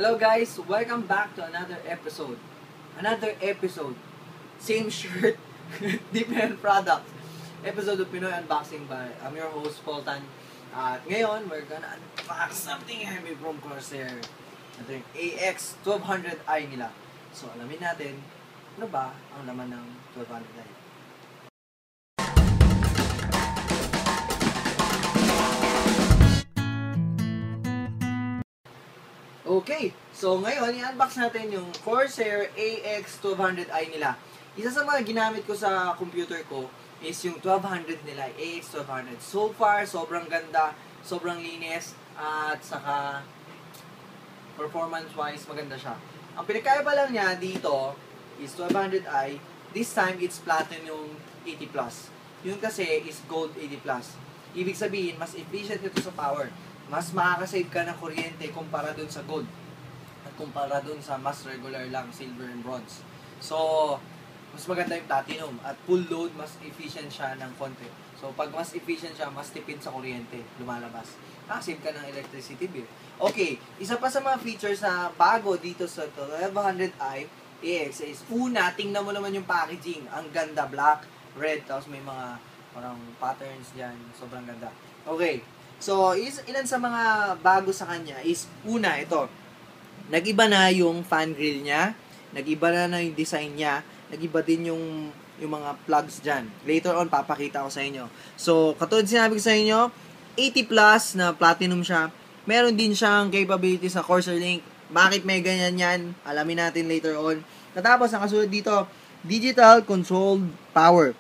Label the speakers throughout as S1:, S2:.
S1: Hello guys, welcome back to another episode. Same shirt, different product. Episode of Pinoy Unboxing by I'm your host, Paul Tan. At ngayon, we're gonna unbox something heavy from Corsair. Ito yung AX1200i nila. So, alamin natin, ano ba ang laman ng 1200i? Okay, so ngayon, i-unbox natin yung Corsair AX1200i nila. Isa sa mga ginamit ko sa computer ko is yung 1200 nila, AX1200. So far, sobrang ganda, sobrang linis, at saka performance-wise, maganda siya. Ang pinakaiba lang niya dito is 1200i, this time it's Platinum 80+. Yun kasi is Gold 80+. Ibig sabihin, mas efficient ito sa power. Mas makakasave ka ng kuryente kumpara dun sa gold at kumpara dun sa mas regular lang, silver and bronze. So, mas maganda yung platinum at full load, mas efficient siya ng konti. So, pag mas efficient siya, mas tipid sa kuryente, lumalabas. Save ka ng electricity bill. Okay, isa pa sa mga features na bago dito sa 1200i AX is, una, tingnan mo naman yung packaging. Ang ganda, black, red, tapos may mga parang patterns dyan. Sobrang ganda. Okay. So, ilan sa mga bago sa kanya is, una, ito. Nag-iba na yung fan grill niya. Nag-iba na yung design niya. Nag-iba din yung mga plugs dyan. Later on, papakita ko sa inyo. So, katulad sinabi ko sa inyo, 80+ na platinum siya. Meron din siyang capability sa Corsair Link. Bakit may ganyan yan? Alamin natin later on. Katapos, nakasunod dito, digital controlled power.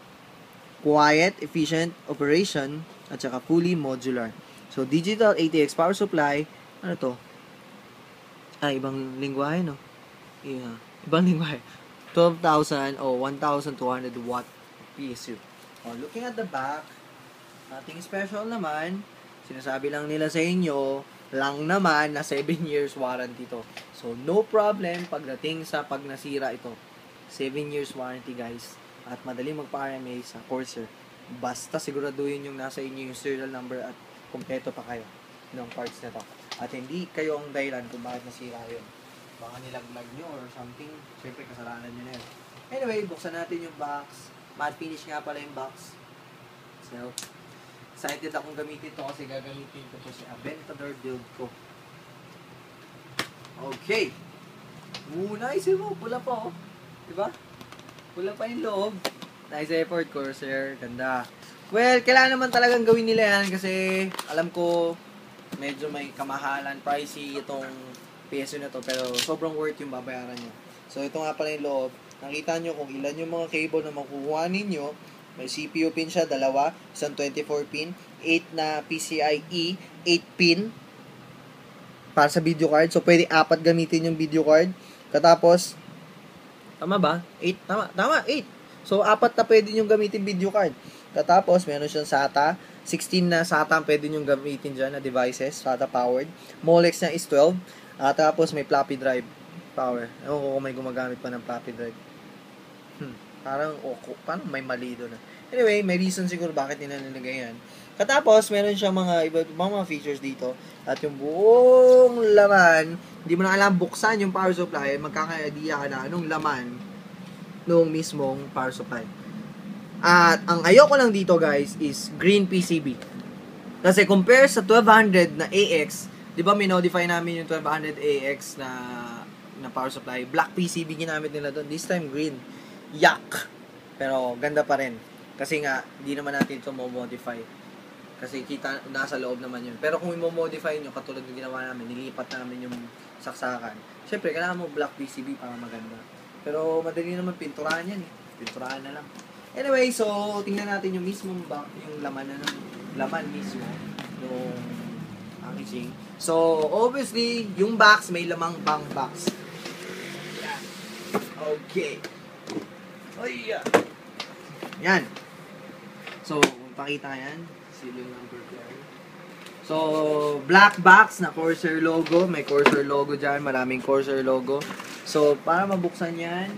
S1: Quiet, efficient operation, at saka fully modular. So, digital ATX power supply, ano to? Ibang lingwahe, no? Yeah, ibang lingwahe. 12,000 o 1,200 watt PSU. Looking at the back, nothing special naman. Sinasabi lang nila sa inyo, lang naman na 7 years warranty to. So, no problem pagdating sa pag nasira ito. 7 years warranty, guys. At madali magpa-RMA sa Corsair. Basta siguraduhin yung nasa inyo yung serial number at kumpleto pa kayo ng parts na to. At hindi kayo ang dahilan kung bakit nasira yun. Baka nilaglag nyo or something. Siyempre, kasalanan nyo na yun. Anyway, buksan natin yung box. Matte finish nga pala yung box. So, excited akong gamitin to kasi gagamitin ko to sa Aventador build ko. Okay. Nice mo. Pula pa, oh. Diba? Pula pa yung loob. Nice effort, Corsair. Ganda. Well, kailangan naman talagang gawin nila yan kasi alam ko medyo may kamahalan, pricey itong PSU na to, pero sobrang worth yung babayaran nyo. So, ito nga pala yung loob. Nakita nyo kung ilan yung mga cable na makukuha ninyo. May CPU pin siya, dalawa, isang 24 pin, 8 na PCIe, 8 pin para sa video card. So, pwede 4 gamitin yung video card. Katapos, tama ba? 8, tama, 8. So, 4 na pwede nyo gamitin video card. Katapos, meron siyang SATA. 16 na SATA ang pwede nyo gamitin dyan na devices. SATA powered. Molex niya is 12. Tapos, may floppy drive power. Ewan ko kung may gumagamit pa ng floppy drive. Parang may mali doon. Anyway, may reason siguro bakit nila nilagay yan. Katapos, meron siyang mga ibang mga features dito. At yung buong laman, hindi mo na alam buksan yung power supply, magkaka-idea ka na anong laman nung mismong power supply. At ang ayoko lang dito, guys, is green PCB. Kasi compare sa 1200 na AX, di ba minodify namin yung 1200 AX na power supply, black PCB ginamit nila doon. This time green. Yuck! Pero ganda pa rin. Kasi nga, hindi naman natin ito mo-modify. Kasi kita, nasa loob naman yun. Pero kung i-modify nyo, katulad ng ginawa namin, nilipat namin yung saksakan. Siyempre, kailangan mo black PCB para maganda. Pero madali naman pinturahan yan eh. Pinturahan na lang. Anyway, so tingnan natin yung mismong yung laman mismo yung packaging. So, obviously, yung box may lamang bang box. Yan. Okay. Ay, yan. So, kung pakita yan, serial number there. So, black box na Corsair logo. May Corsair logo dyan. Maraming Corsair logo. So, para mabuksan yan,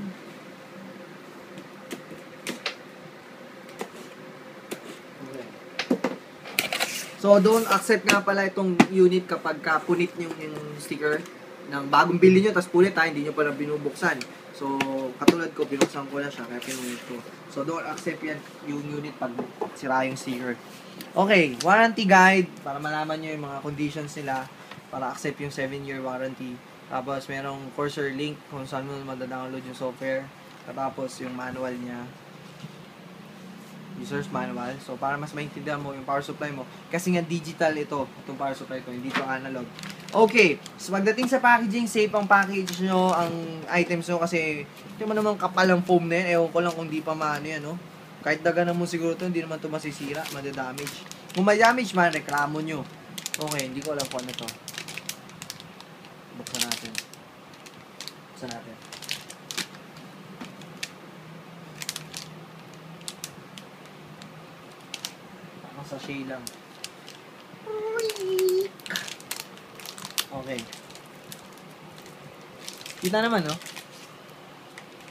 S1: so, don't accept nga pala itong unit kapag punit yung sticker. ng bagong bili nyo, tapos pulit ha, hindi nyo pa na binubuksan. So, katulad ko, binuksan ko na siya, kaya pinulit ko. So, don't accept yan yung unit pag sira yung sticker. Okay, warranty guide, para malaman nyo yung mga conditions nila, para accept yung 7-year warranty. Tapos, merong Corsair link kung saan mo madadownload yung software. Tapos, yung manual niya, user's manual. So, para mas maintindihan mo yung power supply mo. Kasi nga digital itong power supply ko, hindi ito analog. Okay, so pagdating sa packaging, safe ang package nyo, ang items nyo, kasi hindi mo naman kapal ang foam na yan. Ewan ko lang kung di pa maano yan, no? Kahit daganan mo siguro ito, hindi naman ito masisira, madadamage. Kung may damage man, reklamo nyo. Okay, hindi ko alam kung ano to. Buksan natin. Buksan natin. Sachet lang. Okay. Kita naman, no?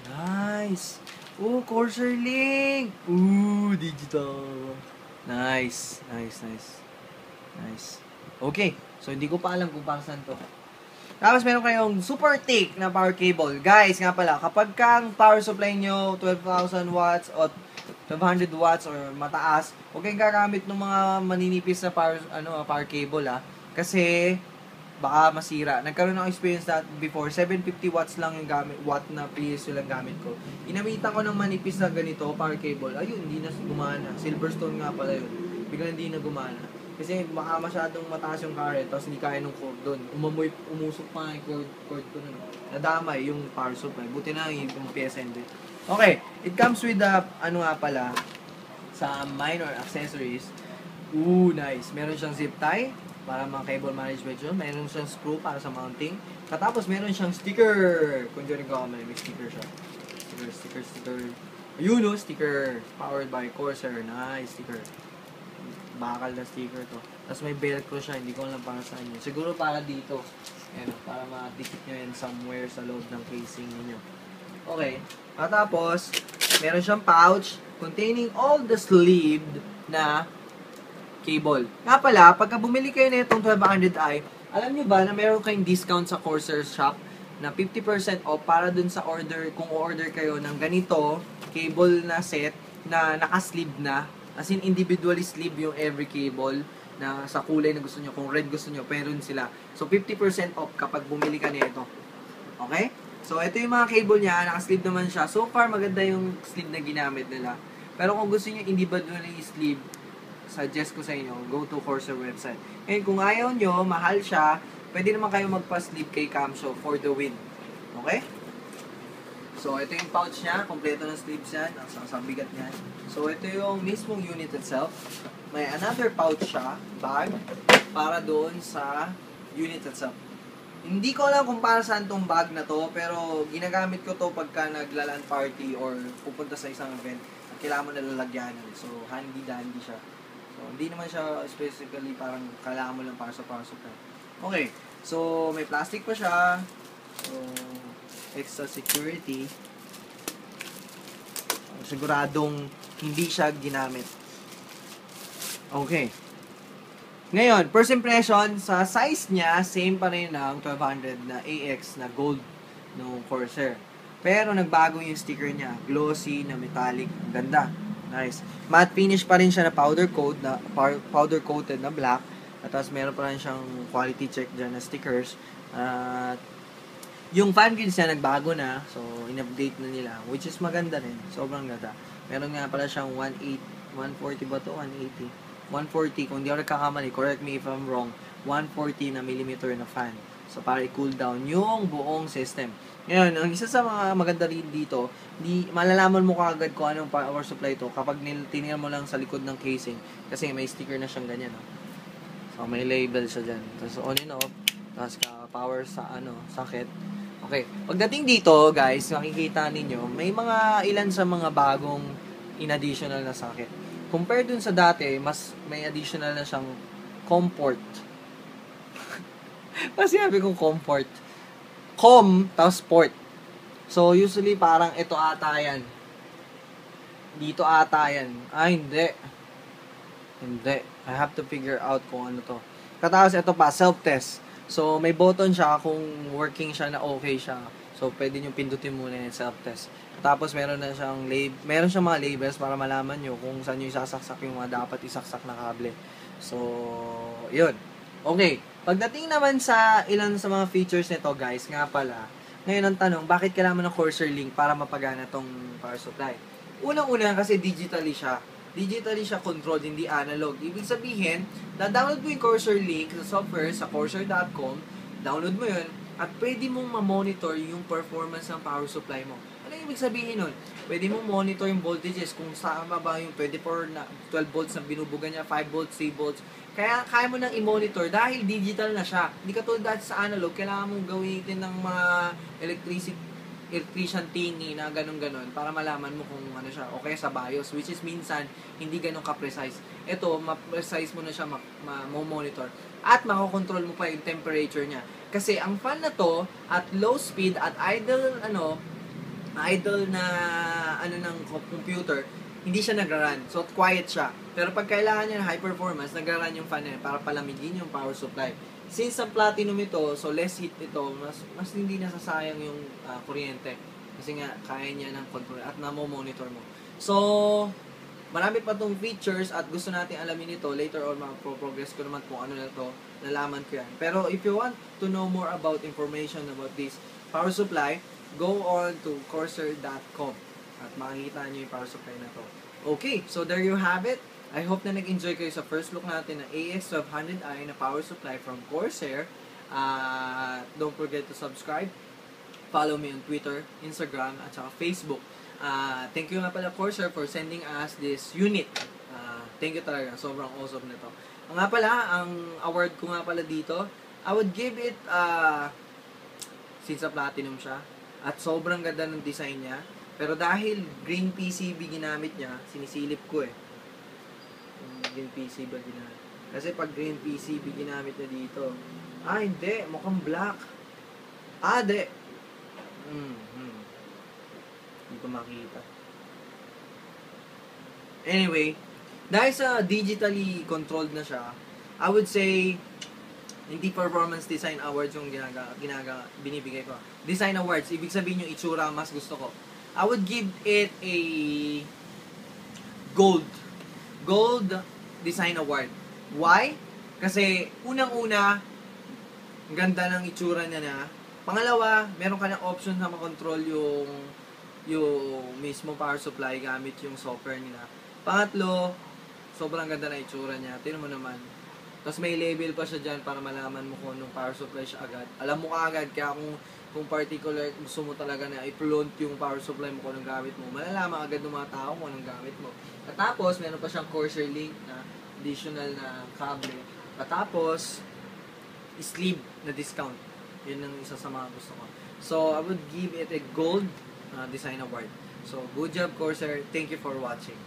S1: Nice. Oh, Corsair link. Ooh, digital. Nice. Okay. So, hindi ko pa alam kung para saan to. Tapos, meron kayong super thick na power cable. Guys, nga pala, kapag kang power supply nyo, 12,000 watts o 500 watts or mataas, huwag kayong gagamit ng mga maninipis na power cable kasi baka masira. Nagkaroon ng experience that before, 750 watts lang yung watt na PSU lang gamit ko. Inamitan ko ng manipis na ganito, power cable. Ayun, hindi na gumana. Silverstone nga pala yun. Biglang hindi na gumana. Kasi baka masyadong mataas yung current, tapos hindi kaya ng cord doon. Umusok pa yung cord ko nun. Nadamay yung power supply. Buti na yung PSN. Okay, it comes with the, sa minor accessories. Ooh, nice. Meron siyang zip tie para mga cable management yun. Meron siyang screw para sa mounting. Katapos, meron siyang sticker. Kung di rin ko may sticker siya. Sticker. Ayun o, sticker. Powered by Corsair. Nice sticker. Bakal na sticker to. Tapos may velcro siya. Hindi ko alam para saan yun. Siguro para dito. Ayan, para ma-dikit nyo yan somewhere sa loob ng casing ninyo. Okay. At tapos, meron siyang pouch containing all the sleeved na cable. Nga pala, pagka bumili kayo na itong 1200i, alam nyo ba na meron kayong discount sa Corsair shop na 50% off para dun sa order, kung order kayo ng ganito, cable na set na naka-sleeve na, as in individually sleeve yung every cable na sa kulay na gusto nyo. Kung red gusto nyo, meron sila. So, 50% off kapag bumili ka nito. Okay? So, ito yung mga cable niya. Naka-sleeve naman siya. So far, maganda yung sleeve na ginamit nila. Pero kung gusto niyo individually sleeve, suggest ko sa inyo, go to Corsair website. And kung ayaw nyo, mahal siya, pwede naman kayo magpa-sleeve kay Camshaw for the win. Okay? So, ito yung pouch niya. Kompleto ng sleeves yan. Ang bigat niya. So, ito yung mismong unit itself. May another pouch siya, bag, para doon sa unit itself. Hindi ko alam kung para saan tong bag na to, pero ginagamit ko to pagka naglalan party or pupunta sa isang event. Kailangan mo na lalagyanan. So, handy-dandy siya. So, hindi naman siya specifically parang kailangan mo lang para sa power supply. Okay. So, may plastic pa siya. So, extra security. Siguradong hindi siya ginamit. Okay. Ngayon, first impression, sa size niya, same pa rin ng 1200 na AX na gold no Corsair. Pero nagbago yung sticker niya. Glossy na metallic. Ganda. Nice. Matte finish pa rin siya na powder coated na black. At tapos meron pa rin siyang quality check dyan na stickers. At yung fan grills niya nagbago na. So, in-update na nila. Which is maganda rin. Sobrang ganda. Meron nga pala siyang 140 ba to? 180. 140, kung di ako nagkakamali, correct me if I'm wrong, 140 na millimeter na fan. So, para i-cool down yung buong system. Ngayon, ang isa sa mga maganda rin dito, malalaman mo kagad kung anong power supply to kapag tinignan mo lang sa likod ng casing. Kasi may sticker na siyang ganyan. No? So, may label siya dyan. Tapos, on and off. Tapos, power sa socket. Okay. Pagdating dito, guys, makikita ninyo, may mga ilan sa mga bagong in-additional na socket. Compare dun sa dati, mas may additional na siyang comfort. Kasi sabi kong comfort. Tapos port. So, usually parang ito ata yan. Dito ata yan. Hindi. Hindi. I have to figure out kung ano to. Katapos ito pa, self-test. So, may button siya kung working siya na okay siya. So, pwede nyo pindutin muna yung self-test. Tapos, meron siyang mga labels para malaman nyo kung saan nyo isasaksak yung mga dapat isaksak na kable. So, yun. Okay. Pagdating naman sa ilan sa mga features nito, guys, nga pala, ngayon ang tanong, bakit kailangan mo ng Corsair Link para mapagana tong power supply? Unang-una kasi digitally siya. Digitally siya controlled, hindi analog. Ibig sabihin, download mo yung Corsair Link sa software sa corsair.com, download mo yun, at pwede mong ma-monitor yung performance ng power supply mo. Ano yung ibig sabihin nun? Pwede mong monitor yung voltages, kung saan ba yung 24 na 12 volts na binubuga niya, 5 volts, 3 volts. Kaya mo nang i-monitor dahil digital na siya. Hindi katulad dati sa analog, kailangan mong gawin ng mga electrician thingy na ganun-ganon para malaman mo kung ano siya. Okay sa BIOS, which is minsan hindi ganun ka-precise. Ito, ma-precise mo na siya ma-monitor. At makakontrol mo pa yung temperature niya. Kasi ang fan na to, at low speed, at idle na ng computer, hindi siya nagra-run. So, quiet siya. Pero pag kailangan niya ng high performance, nagra-run yung fan niya para palamigin yung power supply. Since ang platinum ito, so less heat ito, mas hindi nasasayang yung kuryente. Kasi nga, kaya niya ng control at namo-monitor mo. So, marami pa tong features at gusto natin alamin ito. Later on, progress ko naman kung ano na to, nalaman ko yan. Pero if you want to know more about information about this power supply, go on to corsair.com at makikita nyo yung power supply na to. Okay, so there you have it. I hope na nag-enjoy kayo sa first look natin ng AX1200i na power supply from Corsair. Don't forget to subscribe. Follow me on Twitter, Instagram, at saka Facebook. Thank you nga pala Corsair for sending us this unit. Thank you talaga. Sobrang awesome nito. Nga pala, ang award ko nga pala dito, I would give it, since sa platinum siya, at sobrang ganda ng design niya. Pero dahil green PCB ginamit niya, sinisilip ko green PCB ginamit. Kasi pag green PCB ginamit niya dito, hindi, mukhang black. Di. Hindi ko makita. Anyway, dahil sa digitally controlled na siya, I would say, hindi performance design awards yung binibigay ko. Design awards, ibig sabihin yung itsura mas gusto ko. I would give it a gold design award. Why? Kasi unang-una, ganda ng itsura niya na. Pangalawa, meron ka ng option na makontrol yung mismo power supply gamit yung software nila. Pangatlo, sobrang ganda na itsura niya. Tingnan mo naman. Tapos may label pa siya dyan para malaman mo kung anong power supply siya agad. Alam mo ka agad, kaya kung particular, gusto mo talaga na i-flaunt yung power supply mo kung anong gamit mo, malalaman agad ng mga tao kung anong gamit mo. At tapos, meron pa siyang Corsair Link na additional na cable. At tapos, sleeve na discount. Yun ang isa sa mga gusto ko. So, I would give it a gold design award. So, good job Corsair. Thank you for watching.